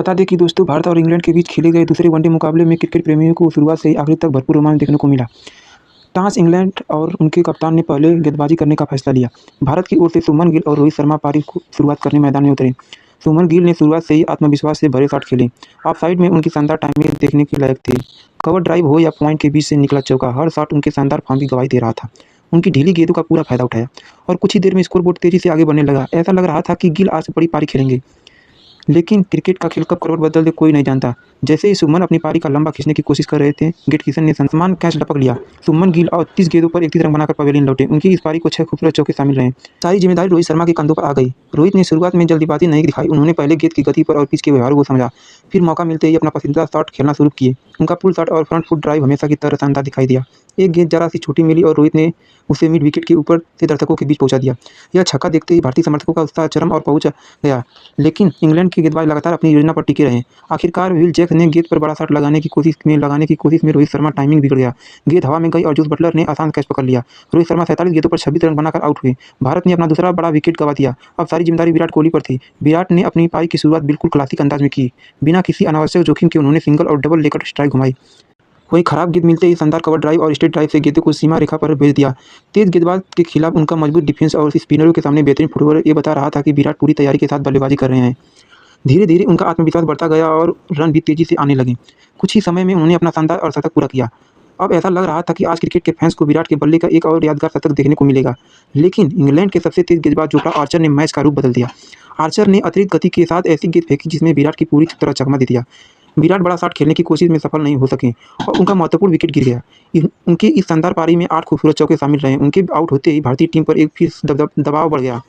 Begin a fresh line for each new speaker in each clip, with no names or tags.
बता दें कि दोस्तों भारत और इंग्लैंड के बीच खेले गए दूसरे वनडे मुकाबले में क्रिकेट प्रेमियों को शुरुआत से ही आखिर तक भरपूर रोमांच देखने को मिला। टॉस इंग्लैंड और उनके कप्तान ने पहले गेंदबाजी करने का फैसला लिया। भारत की ओर से शुभमन गिल और रोहित शर्मा पारी को शुरुआत करने मैदान में उतरे। शुभमन गिल ने शुरुआत से ही आत्मविश्वास से भरे शॉट खेले। ऑफ साइड में उनकी शानदार टाइमिंग देखने के लायक थी। कवर ड्राइव हो या पॉइंट के बीच से निकला चौका, हर शॉट उनके शानदार फॉर्म की गवाही दे रहा था। उनकी ढीली गेंदों का पूरा फायदा उठाया और कुछ ही देर में स्कोरबोर्ड तेजी से आगे बढ़ने लगा। ऐसा लग रहा था कि गिल आज बड़ी पारी खेलेंगे, लेकिन क्रिकेट का खेल कब करवट बदल दे कोई नहीं जानता। जैसे ही शुभमन अपनी पारी का लंबा खींचने की कोशिश कर रहे थे, गेट किशन ने समान कैच लपक लिया। शुभमन गिल और 30 गेंदों पर 31 रन बनाकर पवेलियन लौटे। उनकी इस पारी को 6 खूबसूरत चौके शामिल रहे। सारी जिम्मेदारी रोहित शर्मा के कंधों पर आ गई। रोहित ने शुरुआत में जल्दीबाजी नहीं दिखाई। उन्होंने पहले गेंद की गति पर और पिच के व्यवहार को समझा, फिर मौका मिलते ही अपना पसंदीदा शॉट खेलना शुरू किए। उनका पुल शॉट और फ्रंट फुट ड्राइव हमेशा की तरह शानदार दिखाई दिया। एक गेंद जरा सी छोटी मिली और रोहित ने उसे मिड विकेट के ऊपर से दर्शकों के बीच पहुंचा दिया। यह छक्का देखते ही भारतीय समर्थकों का उत्साह चरम और पहुंच गया, लेकिन इंग्लैंड के गेंदबाज लगातार अपनी योजना पर टिके रहे। आखिरकार विल जैक्स ने गेंद पर बड़ा शॉट लगाने की कोशिश में रोहित शर्मा टाइमिंग बिगड़ गया। गेंद हवा में गई और जोस बटलर ने आसान कैच पकड़ लिया। रोहित शर्मा 47 गेंदों पर 26 रन बनाकर आउट हुए। भारत ने अपना दूसरा बड़ा विकेट गंवा दिया। अब सारी जिम्मेदारी विराट कोहली पर थी। विराट ने अपनी पारी की शुरुआत बिल्कुल क्लासिक अंदाज में की। बिना किसी अनावश्यक जोखिम के उन्होंने सिंगल और डबल लेकर स्ट्राइक घुमाई। वहीं खराब गेंद मिलते ही शानदार कवर ड्राइव और स्ट्रेट ड्राइव से गेंदों को सीमा रेखा पर भेज दिया। तेज गेंदबाज के खिलाफ उनका मजबूत डिफेंस और स्पिनरों के सामने बेहतरीन फुटवर्क ये बता रहा था कि विराट पूरी तैयारी के साथ बल्लेबाजी कर रहे हैं। धीरे धीरे उनका आत्मविश्वास बढ़ता गया और रन भी तेजी से आने लगे। कुछ ही समय में उन्होंने अपना शानदार अर्धशतक पूरा किया। अब ऐसा लग रहा था कि आज क्रिकेट के फैंस को विराट के बल्ले का एक और यादगार शतक देखने को मिलेगा। लेकिन इंग्लैंड के सबसे तेज गेंदबाज जोफ्रा आर्चर ने मैच का रूप बदल दिया। आर्चर ने अतिरिक्त गति के साथ ऐसी गेंद फेंकी जिसमें विराट की पूरी तरह चकमा दे दिया। विराट बड़ा शॉट खेलने की कोशिश में सफल नहीं हो सके और उनका महत्वपूर्ण विकेट गिर गया। उनके इस शानदार पारी में 8 खूबसूरत चौके शामिल रहे। उनके आउट होते ही भारतीय टीम पर एक फिर दबाव बढ़ गया।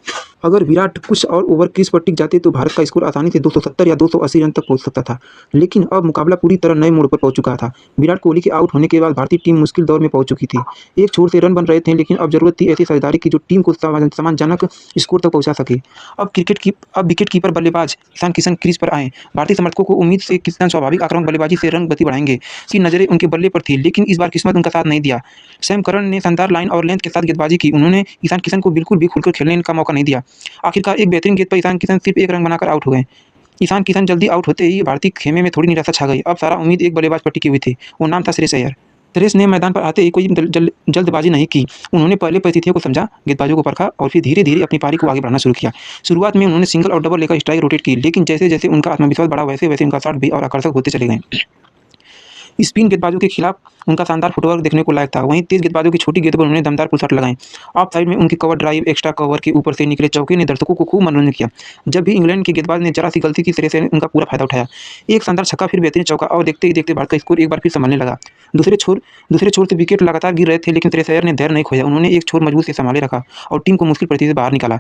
अगर विराट कुछ और ओवर क्रीज पर टिक जाते तो भारत का स्कोर आसानी से 270 या 280 रन तक पहुंच सकता था, लेकिन अब मुकाबला पूरी तरह नए मोड़ पर पहुंच चुका था। विराट कोहली के आउट होने के बाद भारतीय टीम मुश्किल दौर में पहुंच चुकी थी। एक छोर से रन बन रहे थे, लेकिन अब जरूरत थी ऐसी साझेदारी की जो टीम को सम्मानजनक स्कोर तक पहुंचा सके। अब विकेट कीपर बल्लेबाज ईशान किशन क्रीज पर आए। भारतीय समर्थकों को उम्मीद से किशन स्वाभाविक आक्रामक बल्लेबाजी से रंग गति बढ़ाएंगे की नजरें उनके बल्ले पर थी, लेकिन इस बार किस्मत उनका साथ नहीं दिया। सैम करन ने शानदार लाइन और लेंथ के साथ गेंदबाजी की। उन्होंने ईशान किशन को बिल्कुल भी खुलकर खेलने का मौका नहीं दिया। आखिरकार एक बेहतरीन गेंद पर ईशान किशन सिर्फ 1 रन बनाकर आउट हो गए। ईशान किशन जल्दी आउट होते ही भारतीय खेमे में थोड़ी निराशा छा गई। अब सारा उम्मीद एक बल्लेबाज पर टिकी हुई थी। वो नाम था श्रेयस अय्यर। श्रेयस ने मैदान पर आते ही कोई जल्दबाजी नहीं की। उन्होंने पहले परिस्थितियों को समझा, गेंदबाजों को परखा और फिर धीरे धीरे अपनी पारी को आगे बढ़ाना शुरू किया। शुरुआत में उन्होंने सिंगल और डबल लेकर स्ट्राइक रोटेट की, लेकिन जैसे जैसे उनका आत्मविश्वास बढ़ा वैसे वैसे उनका शॉट भी और आकर्षक होते चले गए। स्पिन गेंदबाजों के खिलाफ उनका शानदार फुटवर्क देखने को लायक था। वहीं तेज गेंदबाजों की छोटी गेंद पर उन्होंने दमदार पुल शॉट लगाए। ऑफ साइड में उनकी कवर ड्राइव, एक्स्ट्रा कवर के ऊपर से निकले चौके ने दर्शकों को खूब मनोरंजन किया। जब भी इंग्लैंड के गेंदबाज ने जरा सी गलती की, श्रेयस ने उनका पूरा फायदा उठाया। एक शानदार छक्का, फिर बेहतरीन चौका और देखते ही देखते भारत का स्कोर एक बार फिर संभालने लगा। दूसरे छोर से विकेट लगातार गिर रहे थे, लेकिन श्रेयस अय्यर ने धैर्य नहीं खोया। उन्होंने एक छोर मजबूत से संभाले रखा और टीम को मुश्किल परिस्थिति से बाहर निकाला।